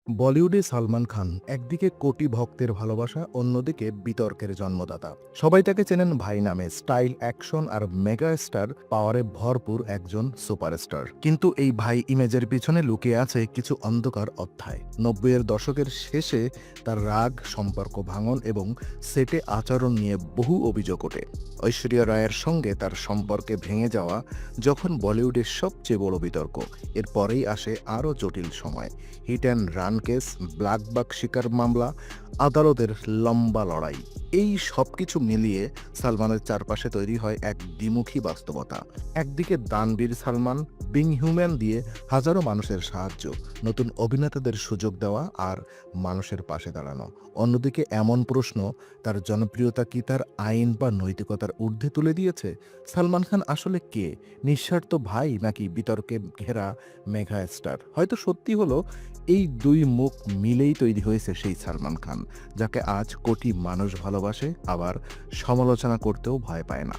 বলিউডে সালমান খান একদিকে কোটি ভক্তের ভালোবাসা, অন্যদিকে বিতর্কের জন্মদাতা। সবাই তাকে চেনেন ভাই নামে। স্টাইল, অ্যাকশন আর মেগা স্টার পাওয়ারে ভরপুর একজন সুপারস্টার। কিন্তু এই ভাই ইমেজের পিছনে লুকিয়ে আছে কিছু অন্ধকার অধ্যায়। ৯০-এর দশকের শেষে তার রাগ, সম্পর্ক ভাঙন এবং সেটে আচরণ নিয়ে বহু অভিযোগ ওঠে। ঐশ্বরিয়া রায়ের সঙ্গে তার সম্পর্কে ভেঙে যাওয়া যখন বলিউডের সবচেয়ে বড় বিতর্ক, এরপরেই আসে আরও জটিল সময়। Hit and run case, blackbuck শিকার মামলা, আদালতের লম্বা লড়াই। এই সব কিছু মিলিয়ে সালমানের চারপাশে তৈরি হয় এক দ্বিমুখী বাস্তবতা। একদিকে দানবীর সালমান, বিং হিউম্যান দিয়ে হাজারো মানুষের সাহায্য, নতুন অভিনেতাদের সুযোগ দেওয়া আর মানুষের পাশে দাঁড়ানো। অন্যদিকে এমন প্রশ্ন, তার জনপ্রিয়তা কি তার আইন বা নৈতিকতার ঊর্ধ্বে তুলে দিয়েছে? সালমান খান আসলে কে? নিঃস্বার্থ ভাই নাকি বিতর্কে ঘেরা মেগা স্টার? হয়তো সত্যি হলো এই দুই মুখ মিলেই তৈরি হয়েছে সেই সালমান খান, যাকে আজ কোটি মানুষ ভালোবাসে, আবার সমালোচনা করতেও ভয় পায় না।